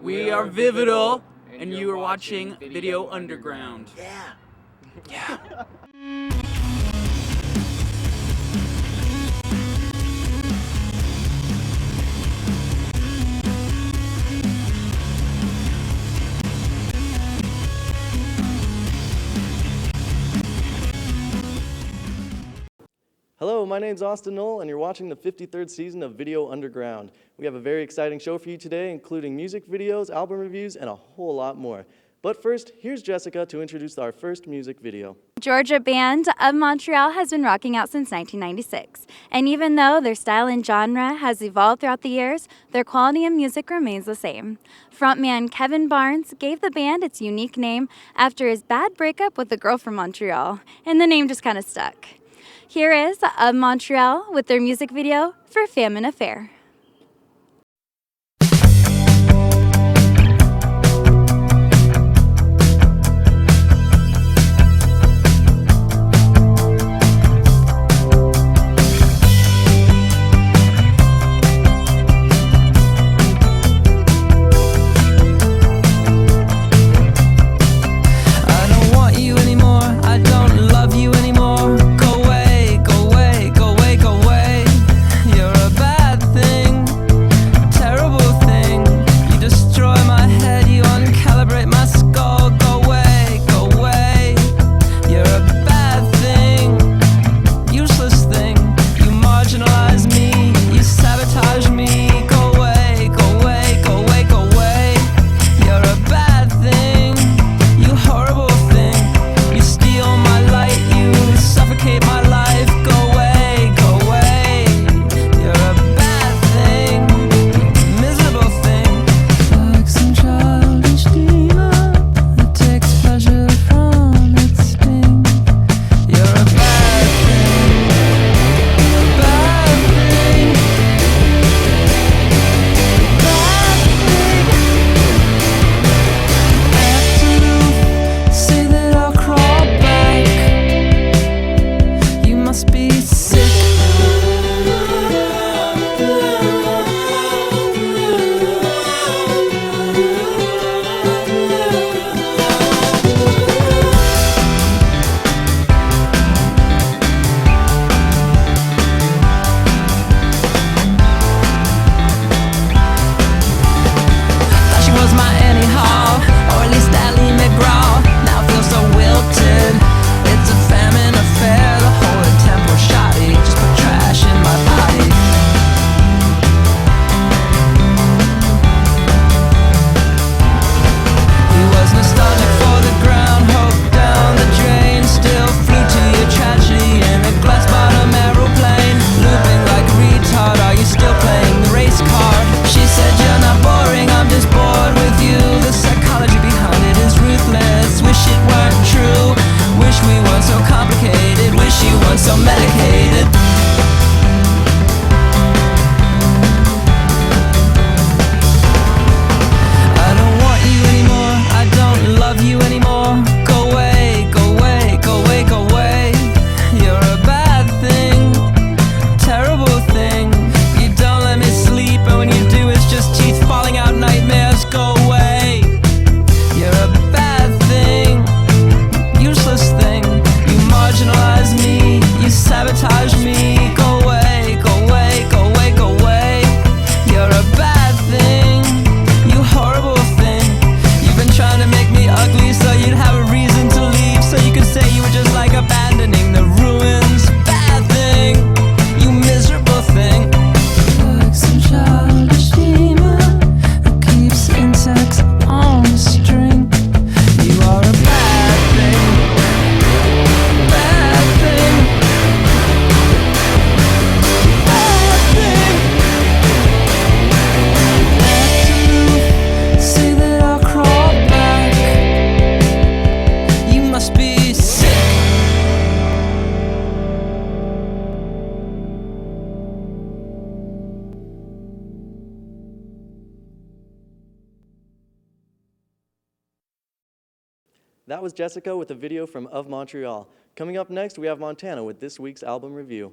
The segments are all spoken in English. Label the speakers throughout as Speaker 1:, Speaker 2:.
Speaker 1: We are Vividal, and you are watching Video Underground.
Speaker 2: Yeah.
Speaker 1: Yeah.
Speaker 2: Hello, my name's Austin Knoll, and you're watching the 53rd season of Video Underground. We have a very exciting show for you today, including music videos, album reviews, and a whole lot more. But first, here's Jessica to introduce our first music video.
Speaker 3: Georgia band of Montreal has been rocking out since 1996, and even though their style and genre has evolved throughout the years, their quality of music remains the same. Frontman Kevin Barnes gave the band its unique name after his bad breakup with a girl from Montreal, and the name just kind of stuck. Here is Of Montreal with their music video for Famine Affair.
Speaker 2: That was Jessica with a video from Of Montreal. Coming up next, we have Montana with this week's album review.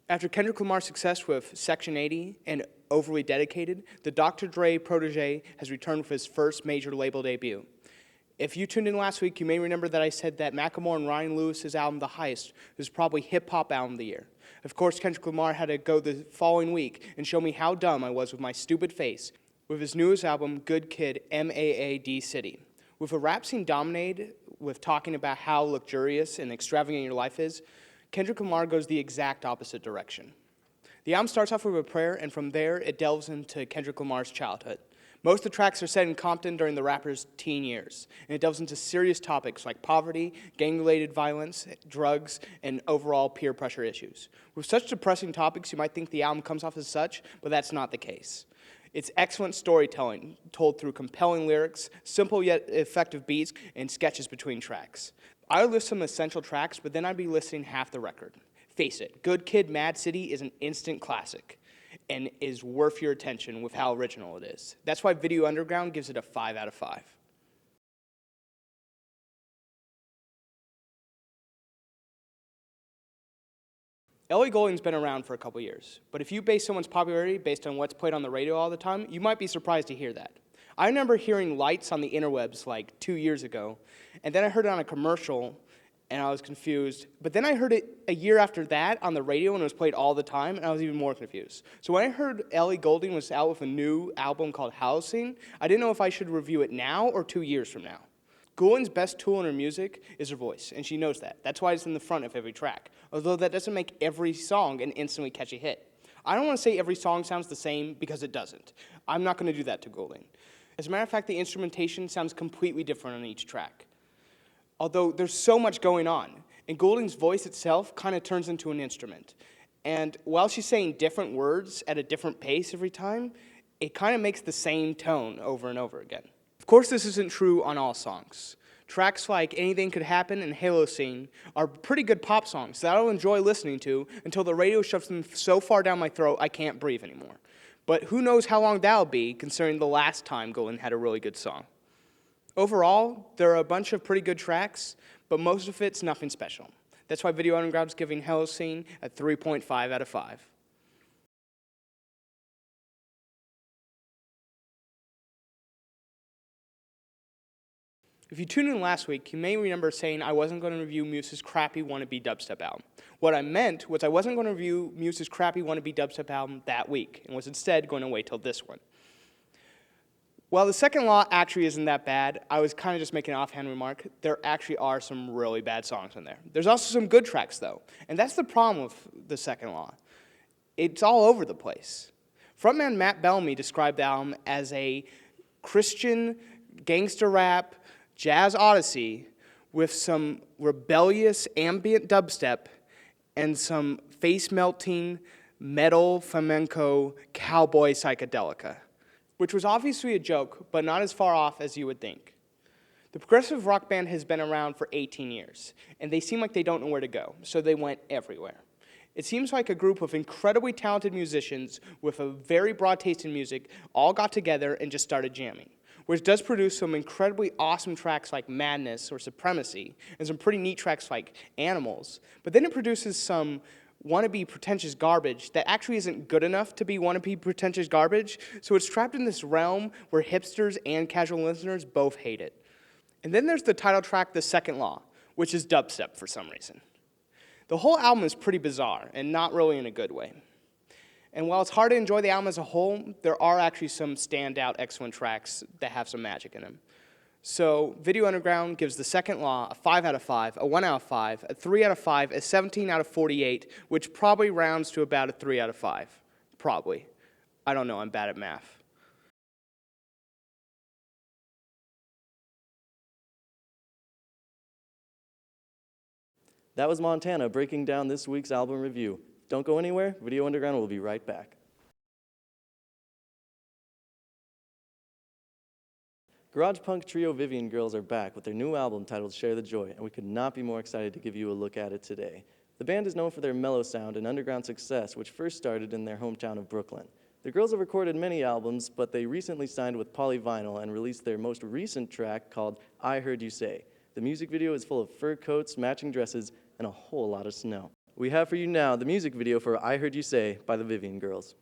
Speaker 4: After Kendrick Lamar's success with Section 80 and Overly Dedicated, the Dr. Dre protege has returned for his first major label debut. If you tuned in last week, you may remember that I said that Macklemore and Ryan Lewis's album, The Heist, was probably hip-hop album of the year. Of course, Kendrick Lamar had to go the following week and show me how dumb I was with my stupid face with his newest album, Good Kid, M.A.A.D. City. With a rap scene dominated with talking about how luxurious and extravagant your life is, Kendrick Lamar goes the exact opposite direction. The album starts off with a prayer, and from there, it delves into Kendrick Lamar's childhood. Most of the tracks are set in Compton during the rapper's teen years, and it delves into serious topics like poverty, gang-related violence, drugs, and overall peer pressure issues. With such depressing topics, you might think the album comes off as such, but that's not the case. It's excellent storytelling, told through compelling lyrics, simple yet effective beats, and sketches between tracks. I would list some essential tracks, but then I'd be listing half the record. Face it, Good Kid, Mad City is an instant classic and is worth your attention with how original it is. That's why Video Underground gives it a 5 out of 5. Ellie Goulding's been around for a couple years, but if you base someone's popularity based on what's played on the radio all the time, you might be surprised to hear that. I remember hearing Lights on the interwebs like 2 years ago, and then I heard it on a commercial, and I was confused. But then I heard it a year after that on the radio, and it was played all the time, and I was even more confused. So when I heard Ellie Goulding was out with a new album called Housing, I didn't know if I should review it now or 2 years from now. Goulding's best tool in her music is her voice, and she knows that. That's why it's in the front of every track, although that doesn't make every song an instantly catchy hit. I don't want to say every song sounds the same, because it doesn't. I'm not going to do that to Goulding. As a matter of fact, the instrumentation sounds completely different on each track. Although there's so much going on, and Goulding's voice itself kind of turns into an instrument. And while she's saying different words at a different pace every time, it kind of makes the same tone over and over again. Of course, this isn't true on all songs. Tracks like Anything Could Happen and Halo Scene are pretty good pop songs that I'll enjoy listening to until the radio shoves them so far down my throat I can't breathe anymore. But who knows how long that'll be, considering the last time Goulding had a really good song. Overall, there are a bunch of pretty good tracks, but most of it's nothing special. That's why Video Underground's giving Halo Scene a 3.5 out of 5. If you tuned in last week, you may remember saying I wasn't going to review Muse's crappy wannabe dubstep album. What I meant was I wasn't going to review Muse's crappy wannabe dubstep album that week, and was instead going to wait till this one. While the second law actually isn't that bad, I was kind of just making an offhand remark, there actually are some really bad songs in there. There's also some good tracks, though, and that's the problem with the second law. It's all over the place. Frontman Matt Bellamy described the album as a Christian gangster rap jazz odyssey with some rebellious ambient dubstep and some face-melting metal flamenco cowboy psychedelica, which was obviously a joke, but not as far off as you would think. The progressive rock band has been around for 18 years, and they seem like they don't know where to go, so they went everywhere. It seems like a group of incredibly talented musicians with a very broad taste in music all got together and just started jamming, which does produce some incredibly awesome tracks like Madness or Supremacy, and some pretty neat tracks like Animals, but then it produces some wannabe pretentious garbage that actually isn't good enough to be wannabe pretentious garbage, so it's trapped in this realm where hipsters and casual listeners both hate it. And then there's the title track, The Second Law, which is dubstep for some reason. The whole album is pretty bizarre, and not really in a good way. And while it's hard to enjoy the album as a whole, there are actually some standout excellent tracks that have some magic in them. So Video Underground gives The Second Law a 5 out of 5, a 1 out of 5, a 3 out of 5, a 17 out of 48, which probably rounds to about a 3 out of 5. Probably. I don't know, I'm bad at math.
Speaker 2: That was Montana breaking down this week's album review. Don't go anywhere, Video Underground will be right back. Garage punk trio Vivian Girls are back with their new album titled Share the Joy, and we could not be more excited to give you a look at it today. The band is known for their mellow sound and underground success, which first started in their hometown of Brooklyn. The girls have recorded many albums, but they recently signed with Polyvinyl and released their most recent track called I Heard You Say. The music video is full of fur coats, matching dresses, and a whole lot of snow. We have for you now the music video for I Heard You Say by the Vivian Girls.